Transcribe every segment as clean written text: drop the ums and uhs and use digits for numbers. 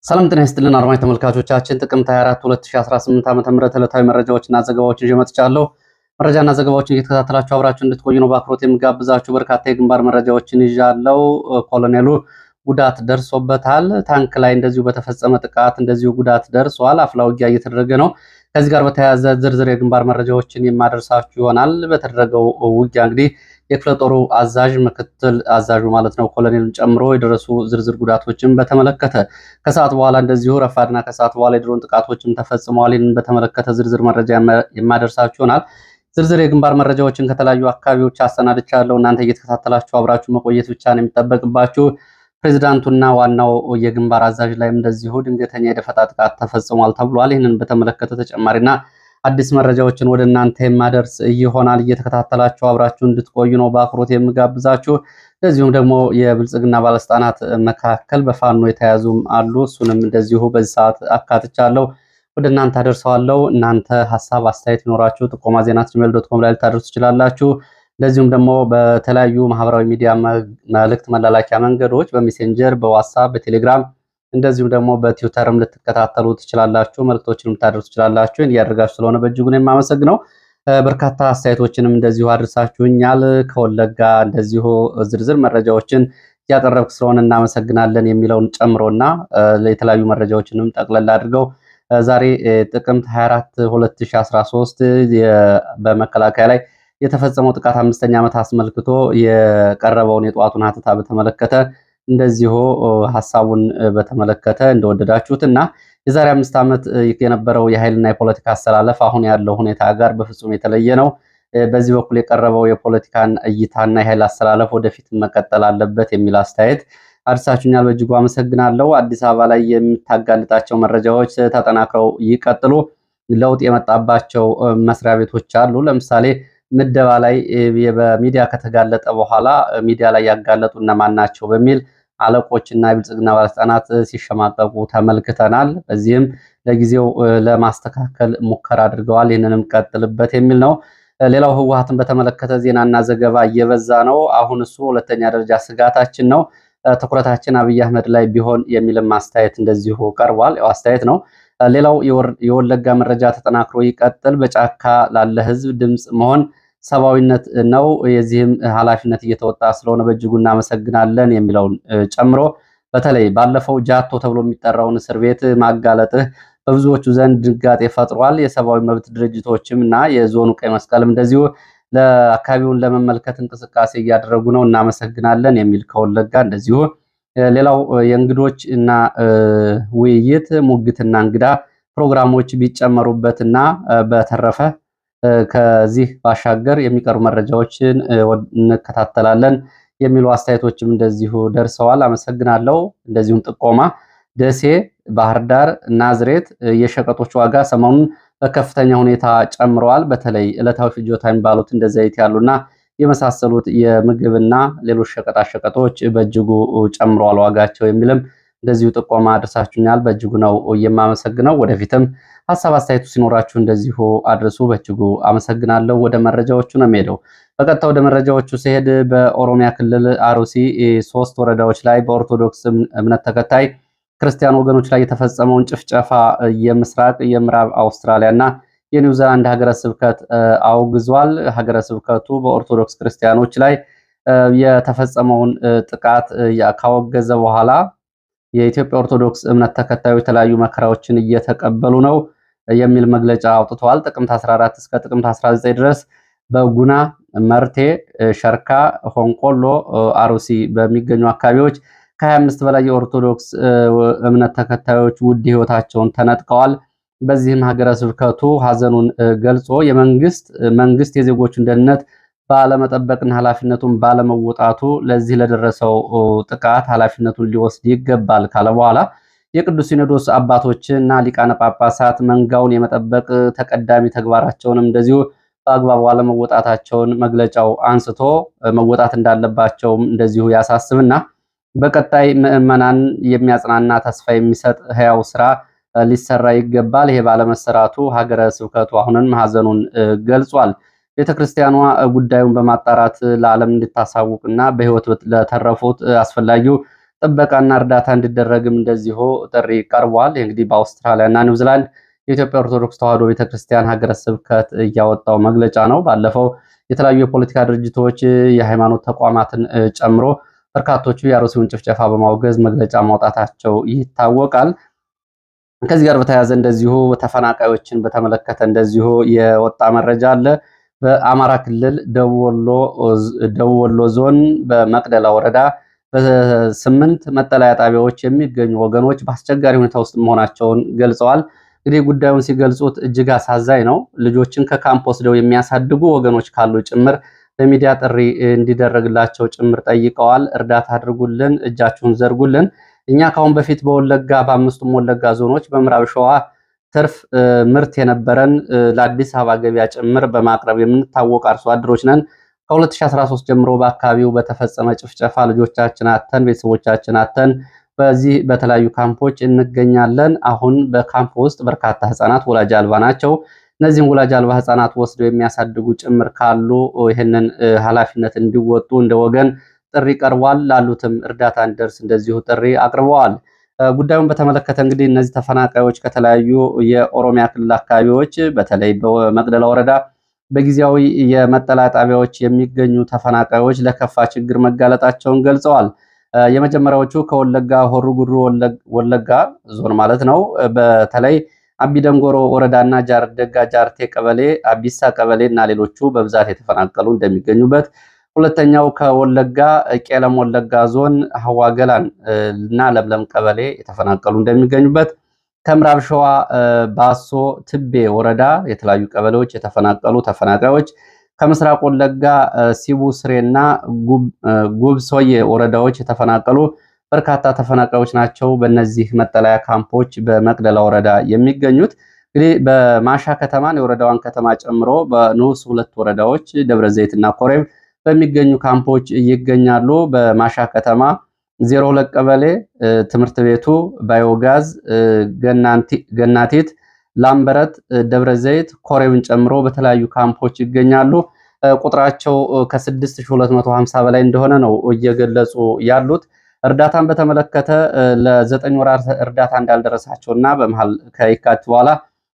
ሰላም ጤና ይስጥልን አድማጭ ተመልካቾቻችን ጥቅምት 24 2018 ዓ.ም ዕለታዊ መረጃዎችና ዘገባዎችን ይዤ መጥቻለሁ። መረጃና ዘገባዎችን እየተከታተላችሁ አብራችሁ እንድትቆዩ ነው በአክብሮት የምጋብዛችሁ። በርካታ የግንባር መረጃዎችን ይዣለሁ። ኮሎኔሉ ጉዳት ደርሶበታል። ታንክ ላይ እንደዚሁ በተፈጸመ ጥቃት እንደዚሁ ጉዳት ደርሷል። አፍላ ውጊያ እየተደረገ ነው። ከዚህ ጋር በተያያዘ ዝርዝር የግንባር መረጃዎችን የማደርሳችሁ ይሆናል። በተደረገው ውጊያ እንግዲህ የክፍለ ጦሩ አዛዥ ምክትል አዛዡ ማለት ነው ኮሎኔልን ጨምሮ የደረሱ ዝርዝር ጉዳቶችን በተመለከተ ከሰዓት በኋላ እንደዚሁ ረፋድና ከሰዓት በኋላ የድሮን ጥቃቶችም ተፈጽመዋል። ይህንን በተመለከተ ዝርዝር መረጃ የማደርሳችሁ ይሆናል። ዝርዝር የግንባር መረጃዎችን ከተለያዩ አካባቢዎች አሰናድቻለሁ። እናንተ እየተከታተላችሁ አብራችሁ መቆየት ብቻ ነው የሚጠበቅባችሁ። ፕሬዚዳንቱና ዋናው የግንባር አዛዥ ላይም እንደዚሁ ድንገተኛ የደፈጣ ጥቃት ተፈጽሟል ተብሏል። ይህንን በተመለከተ ተጨማሪና አዲስ መረጃዎችን ወደ እናንተ የማደርስ ይሆናል። እየተከታተላችሁ አብራችሁ እንድትቆዩ ነው በአክብሮት የምጋብዛችሁ። እንደዚሁም ደግሞ የብልጽግና ባለስልጣናት መካከል በፋኖ የተያዙም አሉ። እሱንም እንደዚሁ በዚህ ሰዓት አካትቻለሁ፣ ወደ እናንተ አደርሰዋለሁ። እናንተ ሀሳብ አስተያየት ይኖራችሁ ጥቆማ @gmail.com ላይ ልታደርሱ ትችላላችሁ። እንደዚሁም ደግሞ በተለያዩ ማህበራዊ ሚዲያ መልእክት መላላኪያ መንገዶች በሜሴንጀር፣ በዋትስአፕ፣ በቴሌግራም እንደዚሁም ደግሞ በትዊተርም ልትከታተሉ ትችላላችሁ። መልእክቶችንም ልታደርሱ ትችላላችሁ። እያደረጋችሁ ስለሆነ በእጅጉ ነው የማመሰግነው። በርካታ አስተያየቶችንም እንደዚሁ አድርሳችሁኛል። ከወለጋ እንደዚሁ ዝርዝር መረጃዎችን እያቀረብክ ስለሆነ እናመሰግናለን የሚለውን ጨምሮና የተለያዩ መረጃዎችንም ጠቅለል አድርገው ዛሬ ጥቅምት 24 2013 በመከላከያ ላይ የተፈጸመው ጥቃት 5ኛ ዓመት አስመልክቶ የቀረበውን የጠዋቱን ሀተታ በተመለከተ እንደዚሁ ሐሳቡን በተመለከተ እንደወደዳችሁትና የዛሬ 5 ዓመት የነበረው የኃይልና የፖለቲካ አሰላለፍ አሁን ያለው ሁኔታ ጋር በፍጹም የተለየ ነው። በዚህ በኩል የቀረበው የፖለቲካን እይታና የኃይል አሰላለፍ ወደፊት መቀጠል አለበት የሚል አስተያየት አድርሳችሁኛል። በእጅጉ አመሰግናለሁ። አዲስ አበባ ላይ የምታጋልጣቸው መረጃዎች ተጠናክረው ይቀጥሉ። ለውጥ የመጣባቸው መስሪያ ቤቶች አሉ። ለምሳሌ ምደባ ላይ በሚዲያ ከተጋለጠ በኋላ ሚዲያ ላይ ያጋለጡ እነማን ናቸው በሚል አለቆችና የብልጽግና ባለስልጣናት ሲሸማቀቁ ተመልክተናል። በዚህም ለጊዜው ለማስተካከል ሙከራ አድርገዋል። ይህንንም ቀጥልበት የሚል ነው። ሌላው ህወሓትን በተመለከተ ዜናና ዘገባ እየበዛ ነው። አሁን እሱ ሁለተኛ ደረጃ ስጋታችን ነው፣ ትኩረታችን አብይ አህመድ ላይ ቢሆን የሚልም አስተያየት እንደዚሁ ቀርቧል። ያው አስተያየት ነው። ሌላው የወለጋ መረጃ ተጠናክሮ ይቀጥል። በጫካ ላለ ህዝብ ድምፅ መሆን ሰብአዊነት ነው። የዚህም ኃላፊነት እየተወጣ ስለሆነ በእጅጉ እናመሰግናለን የሚለውን ጨምሮ በተለይ ባለፈው ጃቶ ተብሎ የሚጠራውን እስር ቤት ማጋለጥህ በብዙዎቹ ዘንድ ድንጋጤ ፈጥሯል። የሰብአዊ መብት ድርጅቶችም እና የዞኑ ቀይ መስቀልም እንደዚሁ ለአካባቢውን ለመመልከት እንቅስቃሴ እያደረጉ ነው፣ እናመሰግናለን የሚል ከወለጋ እንደዚሁ። ሌላው የእንግዶች እና ውይይት ሙግትና እንግዳ ፕሮግራሞች ቢጨመሩበትና በተረፈ ከዚህ ባሻገር የሚቀሩ መረጃዎችን እንከታተላለን የሚሉ አስተያየቶችም እንደዚሁ ደርሰዋል። አመሰግናለሁ። እንደዚሁም ጥቆማ ደሴ፣ ባህር ዳር፣ ናዝሬት የሸቀጦች ዋጋ ሰሞኑን በከፍተኛ ሁኔታ ጨምረዋል። በተለይ ዕለታዊ ፍጆታ የሚባሉት እንደ ዘይት ያሉና የመሳሰሉት የምግብና ሌሎች ሸቀጣሸቀጦች በእጅጉ ጨምረዋል ዋጋቸው የሚልም እንደዚሁ ጥቆማ አድርሳችሁኛል። በእጅጉ ነው የማመሰግነው። ወደፊትም ሀሳብ አስተያየቱ ሲኖራችሁ እንደዚሁ አድርሱ። በእጅጉ አመሰግናለሁ። ወደ መረጃዎቹ ነው የሚሄደው። በቀጥታ ወደ መረጃዎቹ ሲሄድ በኦሮሚያ ክልል አሩሲ 3 ወረዳዎች ላይ በኦርቶዶክስ እምነት ተከታይ ክርስቲያን ወገኖች ላይ የተፈጸመውን ጭፍጨፋ የምስራቅ የምዕራብ አውስትራሊያ እና የኒውዚላንድ ሀገረ ስብከት አውግዟል። ሀገረ ስብከቱ በኦርቶዶክስ ክርስቲያኖች ላይ የተፈጸመውን ጥቃት ካወገዘ በኋላ የኢትዮጵያ ኦርቶዶክስ እምነት ተከታዮች የተለያዩ መከራዎችን እየተቀበሉ ነው የሚል መግለጫ አውጥተዋል። ጥቅምት 14 እስከ ጥቅምት 19 ድረስ በጉና፣ መርቴ፣ ሸርካ፣ ሆንቆሎ፣ አሩሲ በሚገኙ አካባቢዎች ከ25 በላይ የኦርቶዶክስ እምነት ተከታዮች ውድ ሕይወታቸውን ተነጥቀዋል። በዚህም ሀገረ ስብከቱ ሀዘኑን ገልጾ መንግስት የዜጎቹን ደህንነት ባለመጠበቅና ኃላፊነቱን ባለመወጣቱ ለዚህ ለደረሰው ጥቃት ኃላፊነቱን ሊወስድ ይገባል ካለ በኋላ የቅዱስ ሲኖዶስ አባቶችና ሊቃነ ጳጳሳት መንጋውን የመጠበቅ ተቀዳሚ ተግባራቸውንም እንደዚሁ በአግባቡ አለመወጣታቸውን መግለጫው አንስቶ መወጣት እንዳለባቸውም እንደዚሁ ያሳስብና በቀጣይ ምዕመናን የሚያጽናና ተስፋ የሚሰጥ ህያው ስራ ሊሰራ ይገባል። ይሄ ባለመሰራቱ ሀገረ ስብከቱ አሁንም ሀዘኑን ገልጿል። ቤተክርስቲያኗ ጉዳዩን በማጣራት ለዓለም እንድታሳውቅና በህይወት ለተረፉት አስፈላጊው ጥበቃና እርዳታ እንዲደረግም እንደዚሁ ጥሪ ቀርቧል። እንግዲህ በአውስትራሊያና ኒውዚላንድ የኢትዮጵያ ኦርቶዶክስ ተዋሕዶ ቤተክርስቲያን ሀገረ ስብከት እያወጣው መግለጫ ነው። ባለፈው የተለያዩ የፖለቲካ ድርጅቶች የሃይማኖት ተቋማትን ጨምሮ በርካቶቹ የአርሲውን ጭፍጨፋ በማውገዝ መግለጫ ማውጣታቸው ይታወቃል። ከዚህ ጋር በተያያዘ እንደዚሁ ተፈናቃዮችን በተመለከተ እንደዚሁ የወጣ መረጃ አለ። በአማራ ክልል ደቡብ ወሎ ዞን በመቅደላ ወረዳ በ8 መጠለያ ጣቢያዎች የሚገኙ ወገኖች በአስቸጋሪ ሁኔታ ውስጥ መሆናቸውን ገልጸዋል። እንግዲህ ጉዳዩን ሲገልጹት እጅግ አሳዛኝ ነው። ልጆችን ከካምፕ ወስደው የሚያሳድጉ ወገኖች ካሉ ጭምር በሚዲያ ጥሪ እንዲደረግላቸው ጭምር ጠይቀዋል። እርዳታ አድርጉልን፣ እጃችሁን ዘርጉልን። እኛ ካሁን በፊት በወለጋ በ5ቱም ወለጋ ዞኖች በምዕራብ ሸዋ ትርፍ ምርት የነበረን ለአዲስ አበባ ገበያ ጭምር በማቅረብ የምንታወቅ አርሶ አደሮች ነን። ከ2013 ጀምሮ በአካባቢው በተፈጸመ ጭፍጨፋ ልጆቻችን አተን ቤተሰቦቻችን አተን በዚህ በተለያዩ ካምፖች እንገኛለን። አሁን በካምፕ ውስጥ በርካታ ህፃናት ወላጅ አልባ ናቸው። እነዚህም ወላጅ አልባ ህፃናት ወስደው የሚያሳድጉ ጭምር ካሉ ይህንን ኃላፊነት እንዲወጡ እንደ ወገን ጥሪ ቀርቧል። ላሉትም እርዳታ እንዲደርስ እንደዚሁ ጥሪ አቅርበዋል። ጉዳዩን በተመለከተ እንግዲህ እነዚህ ተፈናቃዮች ከተለያዩ የኦሮሚያ ክልል አካባቢዎች በተለይ በመቅደላ ወረዳ በጊዜያዊ የመጠለያ ጣቢያዎች የሚገኙ ተፈናቃዮች ለከፋ ችግር መጋለጣቸውን ገልጸዋል። የመጀመሪያዎቹ ከወለጋ ሆሮ ጉዱሩ ወለጋ ዞን ማለት ነው። በተለይ አቢደንጎሮ ወረዳና ጃርደጋ ጃርቴ ቀበሌ፣ አቢሳ ቀበሌ እና ሌሎቹ በብዛት የተፈናቀሉ እንደሚገኙበት፣ ሁለተኛው ከወለጋ ቄለም ወለጋ ዞን ሀዋ ገላን እና ለምለም ቀበሌ የተፈናቀሉ እንደሚገኙበት፣ ከምዕራብ ሸዋ ባሶ ትቤ ወረዳ የተለያዩ ቀበሌዎች የተፈናቀሉ ተፈናቃዮች፣ ከምስራቅ ወለጋ ሲቡ ስሬና ጉብሶዬ ወረዳዎች የተፈናቀሉ በርካታ ተፈናቃዮች ናቸው። በእነዚህ መጠለያ ካምፖች በመቅደላ ወረዳ የሚገኙት እንግዲህ በማሻ ከተማን የወረዳዋን ከተማ ጨምሮ በንዑስ 2 ወረዳዎች ደብረ ዘይትና ኮሬብ በሚገኙ ካምፖች ይገኛሉ። በማሻ ከተማ 02 ቀበሌ ትምህርት ቤቱ፣ ባዮጋዝ፣ ገናቲት፣ ላምበረት፣ ደብረ ዘይት፣ ኮሬብን ጨምሮ በተለያዩ ካምፖች ይገኛሉ። ቁጥራቸው ከ6250 በላይ እንደሆነ ነው እየገለጹ ያሉት። እርዳታን በተመለከተ ለ9 ወራት እርዳታ እንዳልደረሳቸውና በመሃል ከየካቲት በኋላ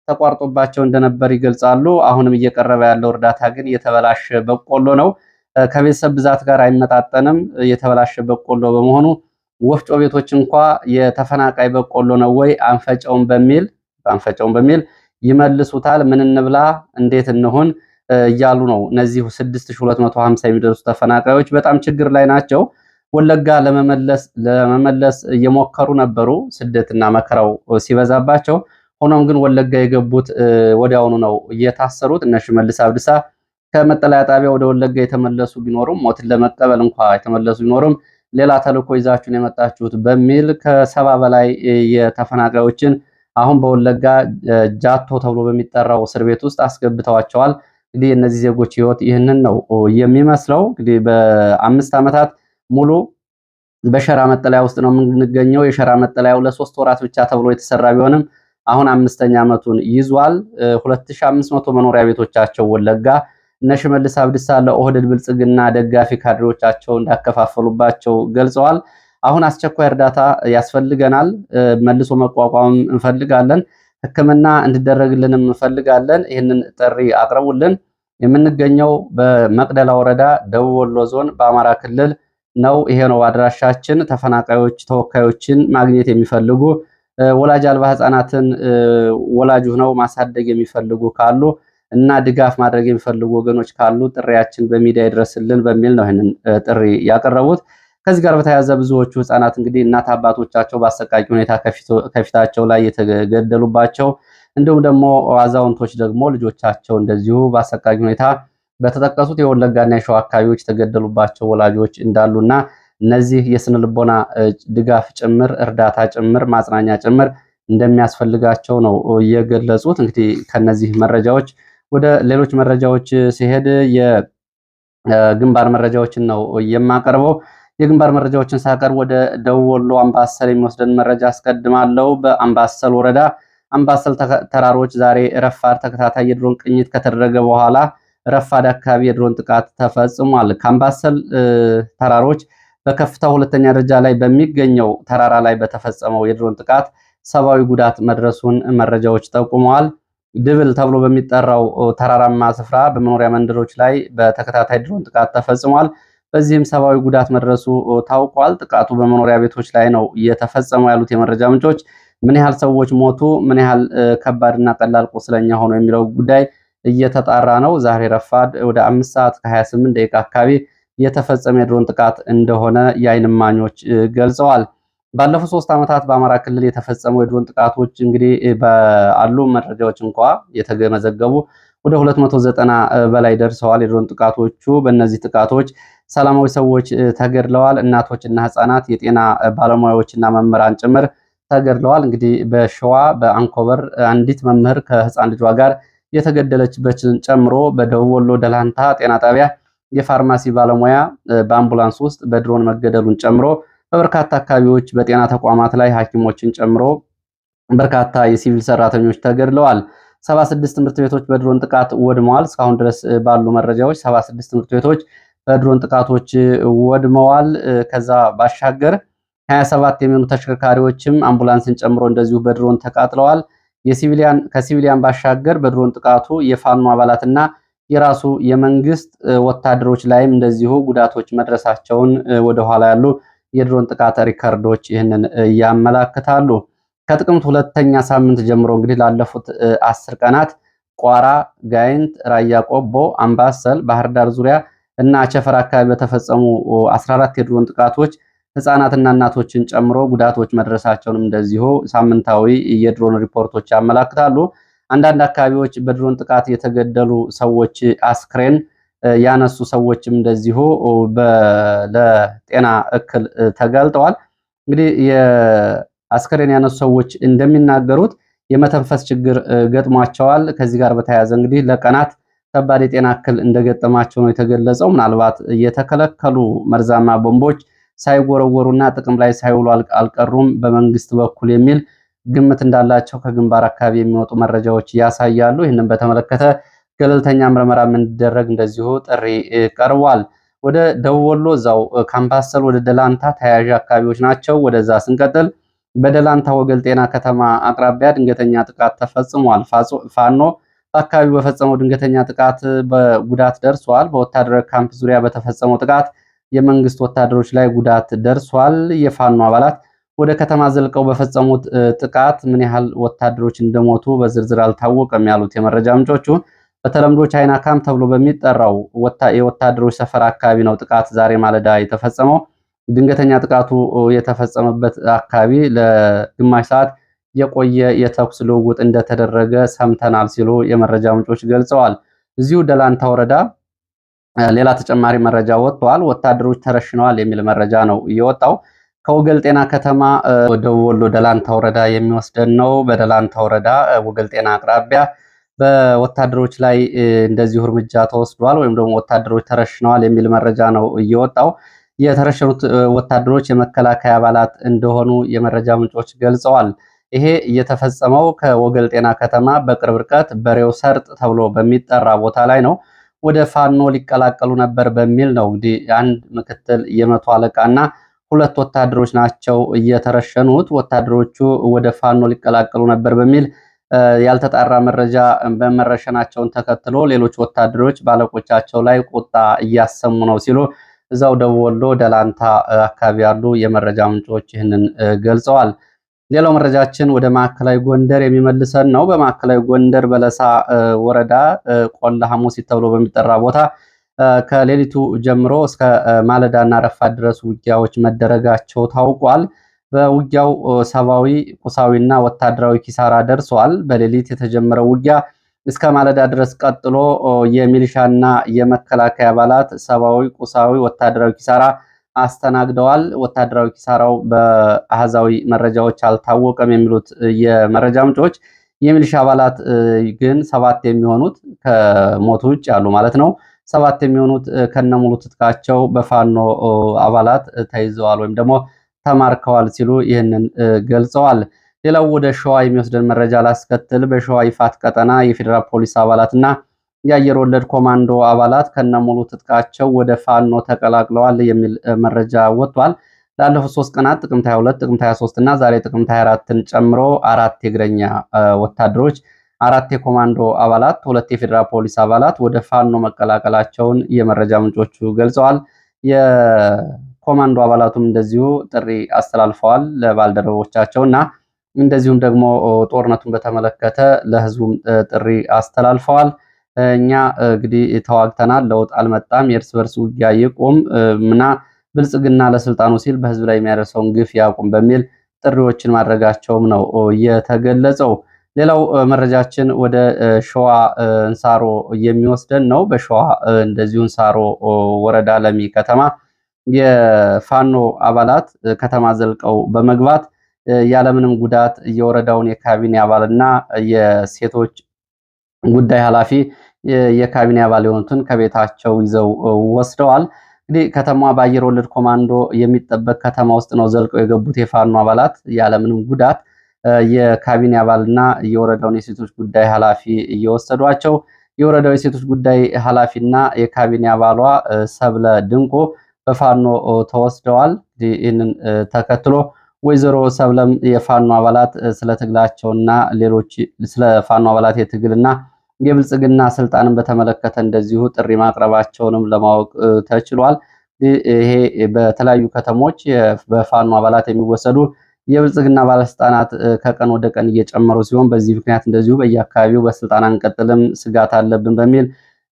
ተቋርጦባቸው እንደነበር ይገልጻሉ። አሁንም እየቀረበ ያለው እርዳታ ግን የተበላሸ በቆሎ ነው። ከቤተሰብ ብዛት ጋር አይመጣጠንም። የተበላሸ በቆሎ በመሆኑ ወፍጮ ቤቶች እንኳ የተፈናቃይ በቆሎ ነው ወይ አንፈጨውም በሚል ይመልሱታል። ምን እንብላ እንዴት እንሁን እያሉ ነው። እነዚህ 6250 የሚደርሱ ተፈናቃዮች በጣም ችግር ላይ ናቸው። ወለጋ ለመመለስ እየሞከሩ ነበሩ ስደትና መከራው ሲበዛባቸው። ሆኖም ግን ወለጋ የገቡት ወዲያውኑ ነው እየታሰሩት። እነ ሽመልስ አብዲሳ ከመጠለያ ጣቢያ ወደ ወለጋ የተመለሱ ቢኖሩም ሞትን ለመቀበል እንኳ የተመለሱ ቢኖሩም ሌላ ተልዕኮ ይዛችሁን የመጣችሁት በሚል ከ70 በላይ የተፈናቃዮችን አሁን በወለጋ ጃቶ ተብሎ በሚጠራው እስር ቤት ውስጥ አስገብተዋቸዋል። እንግዲህ እነዚህ ዜጎች ህይወት ይህንን ነው የሚመስለው። እንግዲህ በ5 ዓመታት ሙሉ በሸራ መጠለያ ውስጥ ነው የምንገኘው። የሸራ መጠለያው ለ3 ወራት ብቻ ተብሎ የተሰራ ቢሆንም አሁን 5ኛ ዓመቱን ይዟል። 2500 መኖሪያ ቤቶቻቸው ወለጋ እነ ሽመልስ አብዲሳ ለኦህዴድ ብልጽግና ደጋፊ ካድሬዎቻቸው እንዳከፋፈሉባቸው ገልጸዋል። አሁን አስቸኳይ እርዳታ ያስፈልገናል፣ መልሶ መቋቋም እንፈልጋለን፣ ሕክምና እንዲደረግልንም እንፈልጋለን። ይህንን ጥሪ አቅርቡልን። የምንገኘው በመቅደላ ወረዳ ደቡብ ወሎ ዞን በአማራ ክልል ነው። ይሄ ነው አድራሻችን። ተፈናቃዮች ተወካዮችን ማግኘት የሚፈልጉ ወላጅ አልባ ህፃናትን ወላጅ ሆነው ማሳደግ የሚፈልጉ ካሉ እና ድጋፍ ማድረግ የሚፈልጉ ወገኖች ካሉ ጥሪያችን በሚዲያ ይድረስልን በሚል ነው ይህንን ጥሪ ያቀረቡት። ከዚህ ጋር በተያያዘ ብዙዎቹ ህፃናት እንግዲህ እናት አባቶቻቸው በአሰቃቂ ሁኔታ ከፊታቸው ላይ የተገደሉባቸው፣ እንዲሁም ደግሞ አዛውንቶች ደግሞ ልጆቻቸው እንደዚሁ በአሰቃቂ ሁኔታ በተጠቀሱት የወለጋና የሸዋ አካባቢዎች የተገደሉባቸው ወላጆች እንዳሉና እነዚህ የስነ ልቦና ድጋፍ ጭምር እርዳታ ጭምር ማጽናኛ ጭምር እንደሚያስፈልጋቸው ነው የገለጹት። እንግዲህ ከነዚህ መረጃዎች ወደ ሌሎች መረጃዎች ሲሄድ የግንባር መረጃዎችን ነው የማቀርበው። የግንባር መረጃዎችን ሳቀርብ ወደ ደቡብ ወሎ አምባሰል የሚወስደን መረጃ አስቀድማለሁ። በአምባሰል ወረዳ አምባሰል ተራሮች ዛሬ ረፋድ ተከታታይ የድሮን ቅኝት ከተደረገ በኋላ ረፋድ አካባቢ የድሮን ጥቃት ተፈጽሟል። ከአምባሰል ተራሮች በከፍታው ሁለተኛ ደረጃ ላይ በሚገኘው ተራራ ላይ በተፈጸመው የድሮን ጥቃት ሰብአዊ ጉዳት መድረሱን መረጃዎች ጠቁመዋል። ድብል ተብሎ በሚጠራው ተራራማ ስፍራ በመኖሪያ መንደሮች ላይ በተከታታይ ድሮን ጥቃት ተፈጽሟል። በዚህም ሰብአዊ ጉዳት መድረሱ ታውቋል። ጥቃቱ በመኖሪያ ቤቶች ላይ ነው የተፈጸመው ያሉት የመረጃ ምንጮች ምን ያህል ሰዎች ሞቱ፣ ምን ያህል ከባድና ቀላል ቁስለኛ ሆኖ የሚለው ጉዳይ እየተጣራ ነው። ዛሬ ረፋድ ወደ 5 ሰዓት ከ28 ደቂቃ አካባቢ የተፈጸመ የድሮን ጥቃት እንደሆነ የዓይን እማኞች ገልጸዋል። ባለፉት 3 ዓመታት በአማራ ክልል የተፈጸሙ የድሮን ጥቃቶች እንግዲህ በአሉ መረጃዎች እንኳ የተመዘገቡ ወደ 290 በላይ ደርሰዋል የድሮን ጥቃቶቹ። በእነዚህ ጥቃቶች ሰላማዊ ሰዎች ተገድለዋል። እናቶችና ህፃናት፣ የጤና ባለሙያዎችና መምህራን ጭምር ተገድለዋል። እንግዲህ በሸዋ በአንኮበር አንዲት መምህር ከህፃን ልጇ ጋር የተገደለችበትን ጨምሮ በደቡብ ወሎ ደላንታ ጤና ጣቢያ የፋርማሲ ባለሙያ በአምቡላንስ ውስጥ በድሮን መገደሉን ጨምሮ በበርካታ አካባቢዎች በጤና ተቋማት ላይ ሐኪሞችን ጨምሮ በርካታ የሲቪል ሰራተኞች ተገድለዋል። 76 ትምህርት ቤቶች በድሮን ጥቃት ወድመዋል። እስካሁን ድረስ ባሉ መረጃዎች 76 ትምህርት ቤቶች በድሮን ጥቃቶች ወድመዋል። ከዛ ባሻገር 27 የሚሆኑ ተሽከርካሪዎችም አምቡላንስን ጨምሮ እንደዚሁ በድሮን ተቃጥለዋል። ከሲቪሊያን ባሻገር በድሮን ጥቃቱ የፋኖ አባላትና የራሱ የመንግስት ወታደሮች ላይም እንደዚሁ ጉዳቶች መድረሳቸውን ወደኋላ ያሉ የድሮን ጥቃት ሪከርዶች ይህንን ያመላክታሉ። ከጥቅምት ሁለተኛ ሳምንት ጀምሮ እንግዲህ ላለፉት 10 ቀናት ቋራ፣ ጋይንት፣ ራያ ቆቦ፣ አምባሰል፣ ባህር ዳር ዙሪያ እና አቸፈር አካባቢ በተፈጸሙ 14 የድሮን ጥቃቶች ህፃናትና እናቶችን ጨምሮ ጉዳቶች መድረሳቸውንም እንደዚሁ ሳምንታዊ የድሮን ሪፖርቶች ያመላክታሉ። አንዳንድ አካባቢዎች በድሮን ጥቃት የተገደሉ ሰዎች አስክሬን ያነሱ ሰዎችም እንደዚሁ ለጤና እክል ተጋልጠዋል። እንግዲህ የአስክሬን ያነሱ ሰዎች እንደሚናገሩት የመተንፈስ ችግር ገጥሟቸዋል። ከዚህ ጋር በተያያዘ እንግዲህ ለቀናት ከባድ የጤና እክል እንደገጠማቸው ነው የተገለጸው። ምናልባት የተከለከሉ መርዛማ ቦምቦች ሳይወረወሩና ጥቅም ላይ ሳይውሉ አልቀሩም በመንግስት በኩል የሚል ግምት እንዳላቸው ከግንባር አካባቢ የሚወጡ መረጃዎች ያሳያሉ። ይህንን በተመለከተ ገለልተኛ ምርመራ እንዲደረግ እንደዚሁ ጥሪ ቀርቧል። ወደ ደቡብ ወሎ እዛው ካምባሰል ወደ ደላንታ ተያያዥ አካባቢዎች ናቸው። ወደዛ ስንቀጥል በደላንታ ወገል ጤና ከተማ አቅራቢያ ድንገተኛ ጥቃት ተፈጽሟል። ፋኖ በአካባቢው በፈጸመው ድንገተኛ ጥቃት በጉዳት ደርሷል። በወታደራዊ ካምፕ ዙሪያ በተፈጸመው ጥቃት የመንግስት ወታደሮች ላይ ጉዳት ደርሷል። የፋኖ አባላት ወደ ከተማ ዘልቀው በፈጸሙት ጥቃት ምን ያህል ወታደሮች እንደሞቱ በዝርዝር አልታወቀም ያሉት የመረጃ ምንጮቹ በተለምዶ ቻይና ካምፕ ተብሎ በሚጠራው የወታደሮች ሰፈር አካባቢ ነው ጥቃት ዛሬ ማለዳ የተፈጸመው። ድንገተኛ ጥቃቱ የተፈጸመበት አካባቢ ለግማሽ ሰዓት የቆየ የተኩስ ልውውጥ እንደተደረገ ሰምተናል ሲሉ የመረጃ ምንጮች ገልጸዋል። እዚሁ ደላንታ ወረዳ ሌላ ተጨማሪ መረጃ ወጥቷል። ወታደሮች ተረሽነዋል የሚል መረጃ ነው የወጣው። ከወገል ጤና ከተማ ደቡብ ወሎ ደላንታ ወረዳ የሚወስደን ነው። በደላንታ ወረዳ ወገል ጤና አቅራቢያ በወታደሮች ላይ እንደዚሁ እርምጃ ተወስዷል ወይም ደግሞ ወታደሮች ተረሽነዋል የሚል መረጃ ነው እየወጣው። የተረሸኑት ወታደሮች የመከላከያ አባላት እንደሆኑ የመረጃ ምንጮች ገልጸዋል። ይሄ እየተፈጸመው ከወገል ጤና ከተማ በቅርብ ርቀት በሬው ሰርጥ ተብሎ በሚጠራ ቦታ ላይ ነው። ወደ ፋኖ ሊቀላቀሉ ነበር በሚል ነው እንግዲህ አንድ ምክትል የመቶ አለቃና 2 ወታደሮች ናቸው እየተረሸኑት። ወታደሮቹ ወደ ፋኖ ሊቀላቀሉ ነበር በሚል ያልተጣራ መረጃ በመረሸናቸውን ተከትሎ ሌሎች ወታደሮች ባለቆቻቸው ላይ ቁጣ እያሰሙ ነው ሲሉ እዛው ደቡብ ወሎ ደላንታ አካባቢ ያሉ የመረጃ ምንጮች ይህንን ገልጸዋል። ሌላው መረጃችን ወደ ማዕከላዊ ጎንደር የሚመልሰን ነው። በማዕከላዊ ጎንደር በለሳ ወረዳ ቆላ ሐሙሲት ተብሎ በሚጠራ ቦታ ከሌሊቱ ጀምሮ እስከ ማለዳና ረፋት ድረስ ውጊያዎች መደረጋቸው ታውቋል። በውጊያው ሰብአዊ፣ ቁሳዊና ወታደራዊ ኪሳራ ደርሷል። በሌሊት የተጀመረው ውጊያ እስከ ማለዳ ድረስ ቀጥሎ የሚሊሻና የመከላከያ አባላት ሰብአዊ፣ ቁሳዊ፣ ወታደራዊ ኪሳራ አስተናግደዋል። ወታደራዊ ኪሳራው በአሃዛዊ መረጃዎች አልታወቀም የሚሉት የመረጃ ምንጮች የሚሊሻ አባላት ግን 7 የሚሆኑት ከሞቱ ውጭ ያሉ ማለት ነው 7 የሚሆኑት ከነሙሉ ትጥቃቸው በፋኖ አባላት ተይዘዋል ወይም ደግሞ ተማርከዋል ሲሉ ይህንን ገልጸዋል። ሌላው ወደ ሸዋ የሚወስደን መረጃ ላስከትል። በሸዋ ይፋት ቀጠና የፌዴራል ፖሊስ አባላትና የአየር ወለድ ኮማንዶ አባላት ከነሙሉ ትጥቃቸው ወደ ፋኖ ተቀላቅለዋል የሚል መረጃ ወጥቷል። ላለፉት 3 ቀናት ጥቅምት 22፣ ጥቅምት 23 እና ዛሬ ጥቅምት 24ን ጨምሮ 4 የእግረኛ ወታደሮች፣ 4 የኮማንዶ አባላት፣ 2 የፌዴራል ፖሊስ አባላት ወደ ፋኖ መቀላቀላቸውን የመረጃ ምንጮቹ ገልጸዋል። የኮማንዶ አባላቱም እንደዚሁ ጥሪ አስተላልፈዋል ለባልደረቦቻቸው እና እንደዚሁም ደግሞ ጦርነቱን በተመለከተ ለህዝቡም ጥሪ አስተላልፈዋል። እኛ እንግዲህ ተዋግተናል፣ ለውጥ አልመጣም፣ የእርስ በርስ ውጊያ ይቁም እና ብልጽግና ለስልጣኑ ሲል በህዝብ ላይ የሚያደርሰውን ግፍ ያቁም በሚል ጥሪዎችን ማድረጋቸውም ነው የተገለጸው። ሌላው መረጃችን ወደ ሸዋ እንሳሮ የሚወስደን ነው። በሸዋ እንደዚሁ እንሳሮ ወረዳ ለሚ ከተማ የፋኖ አባላት ከተማ ዘልቀው በመግባት ያለምንም ጉዳት የወረዳውን የካቢኔ አባልና የሴቶች ጉዳይ ኃላፊ የካቢኔ አባል የሆኑትን ከቤታቸው ይዘው ወስደዋል። እንግዲህ ከተማዋ በአየር ወለድ ኮማንዶ የሚጠበቅ ከተማ ውስጥ ነው ዘልቀው የገቡት የፋኖ አባላት ያለምንም ጉዳት የካቢኔ አባልና የወረዳውን የሴቶች ጉዳይ ኃላፊ እየወሰዷቸው። የወረዳው የሴቶች ጉዳይ ኃላፊና የካቢኔ አባሏ ሰብለ ድንቆ በፋኖ ተወስደዋል። ይህንን ተከትሎ ወይዘሮ ሰብለም የፋኖ አባላት ስለ ትግላቸውና ሌሎች ስለ ፋኖ አባላት የትግልና የብልጽግና ስልጣንን በተመለከተ እንደዚሁ ጥሪ ማቅረባቸውንም ለማወቅ ተችሏል። ይሄ በተለያዩ ከተሞች በፋኖ አባላት የሚወሰዱ የብልጽግና ባለስልጣናት ከቀን ወደ ቀን እየጨመሩ ሲሆን በዚህ ምክንያት እንደዚሁ በየአካባቢው በስልጣን አንቀጥልም ስጋት አለብን በሚል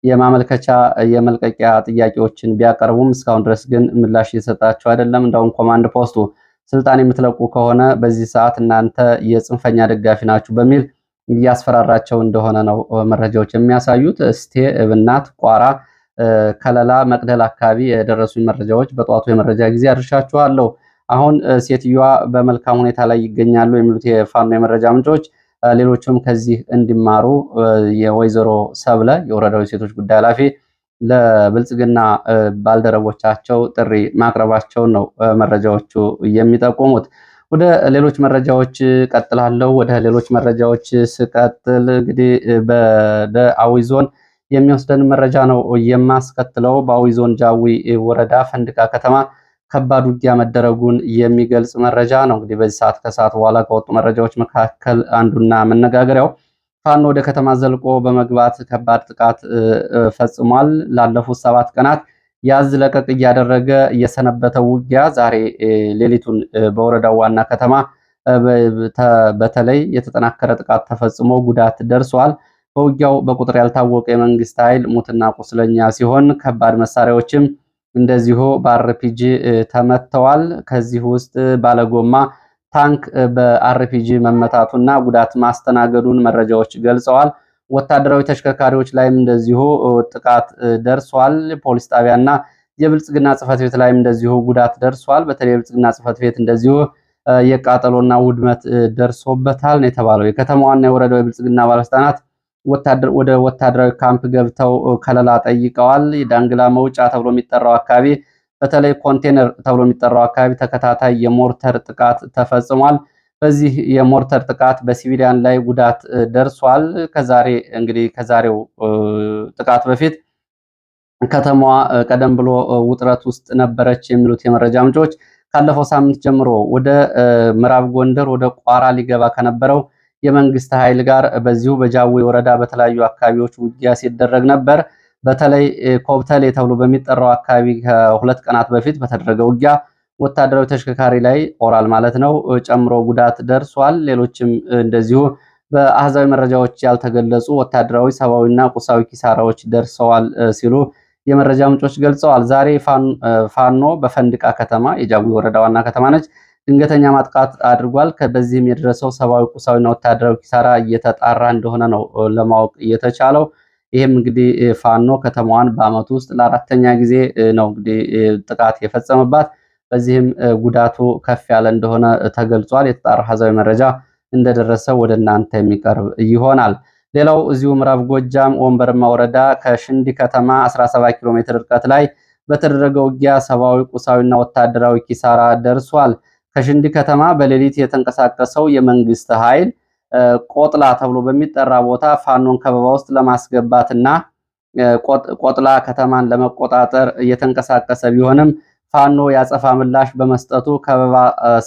የማመልከቻ የመልቀቂያ ጥያቄዎችን ቢያቀርቡም እስካሁን ድረስ ግን ምላሽ እየሰጣቸው አይደለም። እንደውም ኮማንድ ፖስቱ ስልጣን የምትለቁ ከሆነ በዚህ ሰዓት እናንተ የጽንፈኛ ደጋፊ ናችሁ በሚል እያስፈራራቸው እንደሆነ ነው መረጃዎች የሚያሳዩት። እስቴ፣ እብናት፣ ቋራ፣ ከለላ፣ መቅደል አካባቢ የደረሱ መረጃዎች በጠዋቱ የመረጃ ጊዜ አድርሻችኋለሁ። አሁን ሴትዮዋ በመልካም ሁኔታ ላይ ይገኛሉ የሚሉት የፋኖ የመረጃ ምንጮች ሌሎችም ከዚህ እንዲማሩ የወይዘሮ ሰብለ የወረዳው የሴቶች ጉዳይ ኃላፊ ለብልጽግና ባልደረቦቻቸው ጥሪ ማቅረባቸውን ነው መረጃዎቹ የሚጠቁሙት። ወደ ሌሎች መረጃዎች ቀጥላለሁ። ወደ ሌሎች መረጃዎች ስቀጥል እንግዲህ በአዊ ዞን የሚወስደን መረጃ ነው የማስከትለው። በአዊ ዞን ጃዊ ወረዳ ፈንድቃ ከተማ ከባድ ውጊያ መደረጉን የሚገልጽ መረጃ ነው። እንግዲህ በዚህ ሰዓት ከሰዓት በኋላ ከወጡ መረጃዎች መካከል አንዱና መነጋገሪያው ፋኖ ወደ ከተማ ዘልቆ በመግባት ከባድ ጥቃት ፈጽሟል። ላለፉት 7 ቀናት ያዝ ለቀቅ እያደረገ የሰነበተው ውጊያ ዛሬ ሌሊቱን በወረዳው ዋና ከተማ በተለይ የተጠናከረ ጥቃት ተፈጽሞ ጉዳት ደርሷል። በውጊያው በቁጥር ያልታወቀ የመንግስት ኃይል ሙትና ቁስለኛ ሲሆን ከባድ መሳሪያዎችም እንደዚሁ በአርፒጂ ተመተዋል። ከዚህ ውስጥ ባለጎማ ታንክ በአርፒጂ መመታቱና ጉዳት ማስተናገዱን መረጃዎች ገልጸዋል። ወታደራዊ ተሽከርካሪዎች ላይም እንደዚሁ ጥቃት ደርሷል። ፖሊስ ጣቢያና የብልጽግና ጽሕፈት ቤት ላይም እንደዚሁ ጉዳት ደርሷል። በተለይ የብልጽግና ጽሕፈት ቤት እንደዚሁ የቃጠሎና ውድመት ደርሶበታል ነው የተባለው። የከተማዋና የወረዳው የብልጽግና ባለስልጣናት ወደ ወታደራዊ ካምፕ ገብተው ከለላ ጠይቀዋል። የዳንግላ መውጫ ተብሎ የሚጠራው አካባቢ በተለይ ኮንቴነር ተብሎ የሚጠራው አካባቢ ተከታታይ የሞርተር ጥቃት ተፈጽሟል። በዚህ የሞርተር ጥቃት በሲቪሊያን ላይ ጉዳት ደርሷል። ከዛሬው ጥቃት በፊት ከተማዋ ቀደም ብሎ ውጥረት ውስጥ ነበረች የሚሉት የመረጃ ምንጮች ካለፈው ሳምንት ጀምሮ ወደ ምዕራብ ጎንደር ወደ ቋራ ሊገባ ከነበረው የመንግስት ኃይል ጋር በዚሁ በጃዊ ወረዳ በተለያዩ አካባቢዎች ውጊያ ሲደረግ ነበር። በተለይ ኮብተሌ ተብሎ በሚጠራው አካባቢ ከ2 ቀናት በፊት በተደረገ ውጊያ ወታደራዊ ተሽከርካሪ ላይ ኦራል ማለት ነው ጨምሮ ጉዳት ደርሷል። ሌሎችም እንደዚሁ በአሃዛዊ መረጃዎች ያልተገለጹ ወታደራዊ ሰብአዊና ቁሳዊ ኪሳራዎች ደርሰዋል ሲሉ የመረጃ ምንጮች ገልጸዋል። ዛሬ ፋኖ በፈንድቃ ከተማ የጃዊ ወረዳ ዋና ከተማ ነች ድንገተኛ ማጥቃት አድርጓል። በዚህም የደረሰው ሰብአዊ ቁሳዊና ወታደራዊ ኪሳራ እየተጣራ እንደሆነ ነው ለማወቅ የተቻለው። ይህም እንግዲህ ፋኖ ከተማዋን በአመቱ ውስጥ ለ4ኛ ጊዜ ነው እንግዲህ ጥቃት የፈጸመባት። በዚህም ጉዳቱ ከፍ ያለ እንደሆነ ተገልጿል። የተጣራ አሃዛዊ መረጃ እንደደረሰ ወደ እናንተ የሚቀርብ ይሆናል። ሌላው እዚሁ ምዕራብ ጎጃም ወንበርማ ወረዳ ከሽንዲ ከተማ 17 ኪሎ ሜትር ርቀት ላይ በተደረገ ውጊያ ሰብአዊ ቁሳዊና ወታደራዊ ኪሳራ ደርሷል። ከሽንዲ ከተማ በሌሊት የተንቀሳቀሰው የመንግስት ኃይል ቆጥላ ተብሎ በሚጠራ ቦታ ፋኖን ከበባ ውስጥ ለማስገባትና ቆጥላ ከተማን ለመቆጣጠር እየተንቀሳቀሰ ቢሆንም ፋኖ ያጸፋ ምላሽ በመስጠቱ ከበባ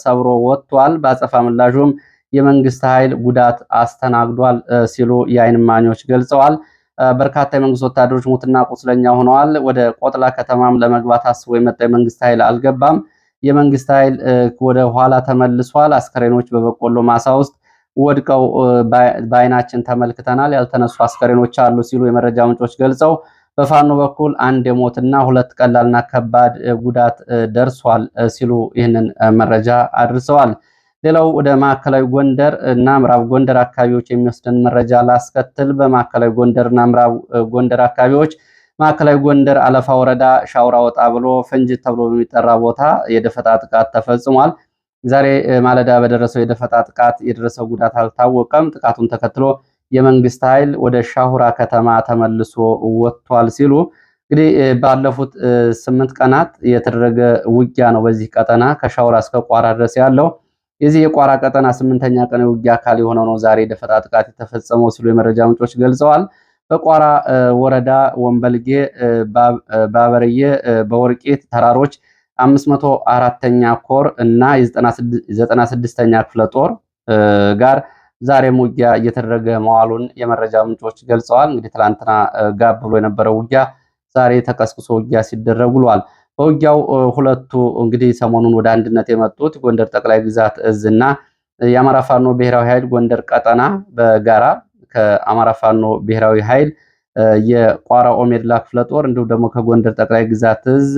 ሰብሮ ወጥቷል። በአጸፋ ምላሹም የመንግስት ኃይል ጉዳት አስተናግዷል ሲሉ የዓይን እማኞች ገልጸዋል። በርካታ የመንግስት ወታደሮች ሙትና ቁስለኛ ሆነዋል። ወደ ቆጥላ ከተማም ለመግባት አስቦ የመጣ የመንግስት ኃይል አልገባም። የመንግስት ኃይል ወደ ኋላ ተመልሷል። አስከሬኖች በበቆሎ ማሳ ውስጥ ወድቀው በዓይናችን ተመልክተናል። ያልተነሱ አስከሬኖች አሉ ሲሉ የመረጃ ምንጮች ገልጸው በፋኖ በኩል አንድ የሞትና 2 ቀላልና ከባድ ጉዳት ደርሷል ሲሉ ይህንን መረጃ አድርሰዋል። ሌላው ወደ ማዕከላዊ ጎንደር እና ምዕራብ ጎንደር አካባቢዎች የሚወስደን መረጃ ላስከትል። በማዕከላዊ ጎንደር እና ምዕራብ ጎንደር አካባቢዎች ማዕከላዊ ጎንደር አለፋ ወረዳ ሻውራ ወጣ ብሎ ፍንጅት ተብሎ በሚጠራ ቦታ የደፈጣ ጥቃት ተፈጽሟል። ዛሬ ማለዳ በደረሰው የደፈጣ ጥቃት የደረሰው ጉዳት አልታወቀም። ጥቃቱን ተከትሎ የመንግስት ኃይል ወደ ሻሁራ ከተማ ተመልሶ ወጥቷል ሲሉ እንግዲህ ባለፉት 8 ቀናት የተደረገ ውጊያ ነው። በዚህ ቀጠና ከሻሁራ እስከ ቋራ ድረስ ያለው የዚህ የቋራ ቀጠና 8ኛ ቀን የውጊያ አካል የሆነው ነው ዛሬ ደፈጣ ጥቃት የተፈጸመው ሲሉ የመረጃ ምንጮች ገልጸዋል። በቋራ ወረዳ ወንበልጌ፣ ባበርዬ፣ በወርቄት ተራሮች 504ኛ ኮር እና የ96ኛ ክፍለ ጦር ጋር ዛሬም ውጊያ እየተደረገ መዋሉን የመረጃ ምንጮች ገልጸዋል። እንግዲህ ትላንትና ጋብ ብሎ የነበረው ውጊያ ዛሬ ተቀስቅሶ ውጊያ ሲደረግ ውሏል። በውጊያው ሁለቱ እንግዲህ ሰሞኑን ወደ አንድነት የመጡት ጎንደር ጠቅላይ ግዛት እዝ እና የአማራ ፋኖ ብሔራዊ ኃይል ጎንደር ቀጠና በጋራ ከአማራ ፋኖ ብሔራዊ ኃይል የቋራ ኦሜድላ ክፍለ ጦር እንዲሁም ደግሞ ከጎንደር ጠቅላይ ግዛት እዝ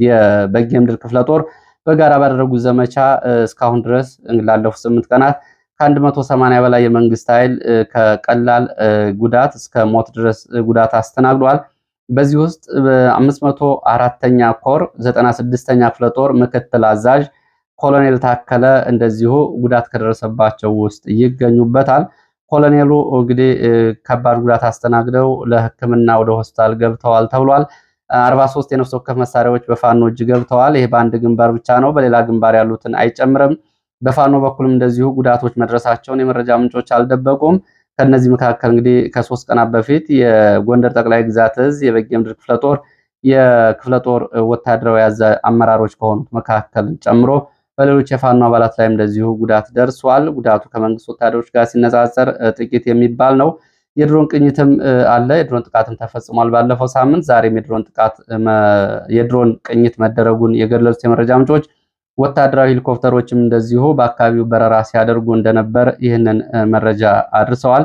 የበጌምድር ክፍለ ጦር በጋራ ባደረጉት ዘመቻ እስካሁን ድረስ ላለፉት 8 ቀናት ከ180 በላይ የመንግስት ኃይል ከቀላል ጉዳት እስከ ሞት ድረስ ጉዳት አስተናግዷል። በዚህ ውስጥ በ504ኛ ኮር 96ኛ ክፍለ ጦር ምክትል አዛዥ ኮሎኔል ታከለ እንደዚሁ ጉዳት ከደረሰባቸው ውስጥ ይገኙበታል። ኮሎኔሉ እንግዲህ ከባድ ጉዳት አስተናግደው ለሕክምና ወደ ሆስፒታል ገብተዋል ተብሏል። 43 የነፍስ ወከፍ መሳሪያዎች በፋኖ እጅ ገብተዋል። ይሄ በአንድ ግንባር ብቻ ነው፣ በሌላ ግንባር ያሉትን አይጨምርም። በፋኖ በኩልም እንደዚሁ ጉዳቶች መድረሳቸውን የመረጃ ምንጮች አልደበቁም። ከነዚህ መካከል እንግዲህ ከ3 ቀናት በፊት የጎንደር ጠቅላይ ግዛት እዝ የበጌምድር ክፍለ ጦር የክፍለ ጦር ወታደራዊ አመራሮች ከሆኑት መካከል ጨምሮ በሌሎች የፋኖ አባላት ላይም እንደዚሁ ጉዳት ደርሷል። ጉዳቱ ከመንግስት ወታደሮች ጋር ሲነጻጸር ጥቂት የሚባል ነው። የድሮን ቅኝትም አለ። የድሮን ጥቃትም ተፈጽሟል ባለፈው ሳምንት። ዛሬም የድሮን ቅኝት መደረጉን የገለጹት የመረጃ ምንጮች ወታደራዊ ሄሊኮፕተሮችም እንደዚሁ በአካባቢው በረራ ሲያደርጉ እንደነበር ይህንን መረጃ አድርሰዋል።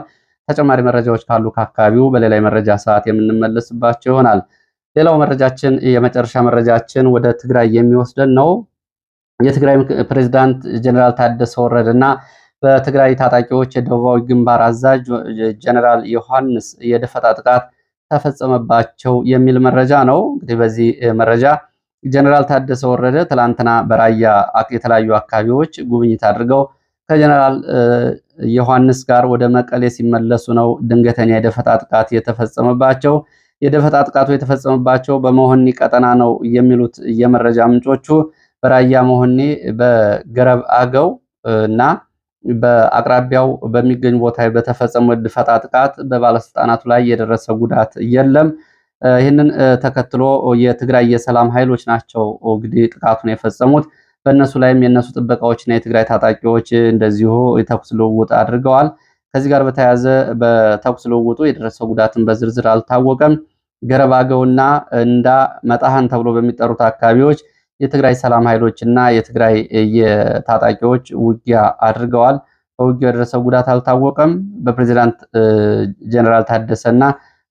ተጨማሪ መረጃዎች ካሉ ከአካባቢው በሌላ የመረጃ ሰዓት የምንመለስባቸው ይሆናል። ሌላው መረጃችን የመጨረሻ መረጃችን ወደ ትግራይ የሚወስደን ነው። የትግራይ ፕሬዝዳንት ጀነራል ታደሰ ወረደ እና በትግራይ ታጣቂዎች የደቡባዊ ግንባር አዛዥ ጀነራል ዮሐንስ የደፈጣ ጥቃት ተፈጸመባቸው የሚል መረጃ ነው። እንግዲህ በዚህ መረጃ ጀነራል ታደሰ ወረደ ትላንትና በራያ የተለያዩ አካባቢዎች ጉብኝት አድርገው ከጀነራል ዮሐንስ ጋር ወደ መቀሌ ሲመለሱ ነው ድንገተኛ የደፈጣ ጥቃት የተፈጸመባቸው። የደፈጣ ጥቃቱ የተፈጸመባቸው በመሆኒ ቀጠና ነው የሚሉት የመረጃ ምንጮቹ። በራያ መሆኒ፣ በገረብ አገው እና በአቅራቢያው በሚገኙ ቦታ በተፈጸመ ደፈጣ ጥቃት በባለስልጣናቱ ላይ የደረሰ ጉዳት የለም። ይህንን ተከትሎ የትግራይ የሰላም ኃይሎች ናቸው እንግዲህ ጥቃቱን የፈጸሙት። በእነሱ ላይም የእነሱ ጥበቃዎችና የትግራይ ታጣቂዎች እንደዚሁ የተኩስ ልውውጥ አድርገዋል። ከዚህ ጋር በተያያዘ በተኩስ ልውውጡ የደረሰው ጉዳትን በዝርዝር አልታወቀም። ገረባገውና እንዳ መጣሃን ተብሎ በሚጠሩት አካባቢዎች የትግራይ ሰላም ኃይሎችና የትግራይ የታጣቂዎች ውጊያ አድርገዋል። በውጊያው የደረሰው ጉዳት አልታወቀም። በፕሬዚዳንት ጀነራል ታደሰና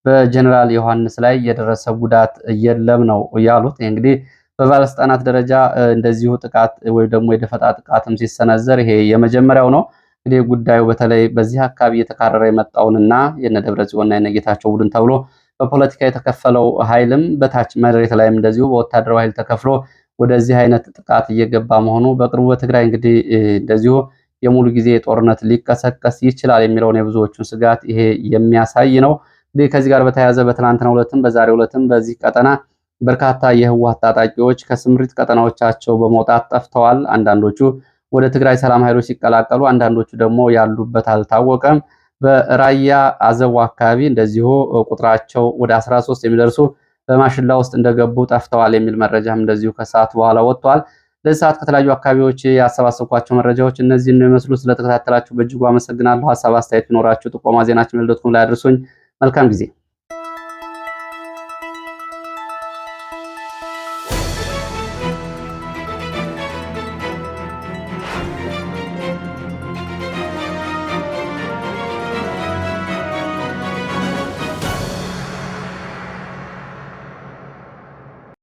በጀነራል ዮሐንስ ላይ የደረሰ ጉዳት የለም ነው ያሉት። እንግዲህ በባለስልጣናት ደረጃ እንደዚሁ ጥቃት ወይም ደግሞ የደፈጣ ጥቃትም ሲሰነዘር ይሄ የመጀመሪያው ነው። እንግዲህ ጉዳዩ በተለይ በዚህ አካባቢ የተካረረ የመጣውንና የነደብረጽዮንና የነጌታቸው ቡድን ተብሎ በፖለቲካ የተከፈለው ኃይልም በታች መሬት ላይም እንደዚሁ በወታደራዊ ኃይል ተከፍሎ ወደዚህ አይነት ጥቃት እየገባ መሆኑ በቅርቡ በትግራይ እንግዲህ እንደዚሁ የሙሉ ጊዜ ጦርነት ሊቀሰቀስ ይችላል የሚለውን የብዙዎቹን ስጋት ይሄ የሚያሳይ ነው። እንግዲህ ከዚህ ጋር በተያያዘ በትናንትናው ዕለትም በዛሬው ዕለትም በዚህ ቀጠና በርካታ የህወሓት ታጣቂዎች ከስምሪት ቀጠናዎቻቸው በመውጣት ጠፍተዋል። አንዳንዶቹ ወደ ትግራይ ሰላም ኃይሎች ሲቀላቀሉ፣ አንዳንዶቹ ደግሞ ያሉበት አልታወቀም። በራያ አዘቦ አካባቢ እንደዚሁ ቁጥራቸው ወደ 13 የሚደርሱ በማሽላ ውስጥ እንደገቡ ጠፍተዋል የሚል መረጃም እንደዚሁ ከሰዓት በኋላ ወጥቷል። ለዚህ ሰዓት ከተለያዩ አካባቢዎች ያሰባሰብኳቸው መረጃዎች እነዚህን ነው የሚመስሉ። ስለተከታተላችሁ በእጅጉ አመሰግናለሁ። ሀሳብ አስተያየት ቢኖራችሁ ጥቆማ ዜናችን ዶት ኮም ላይ አድርሱኝ። መልካም ጊዜ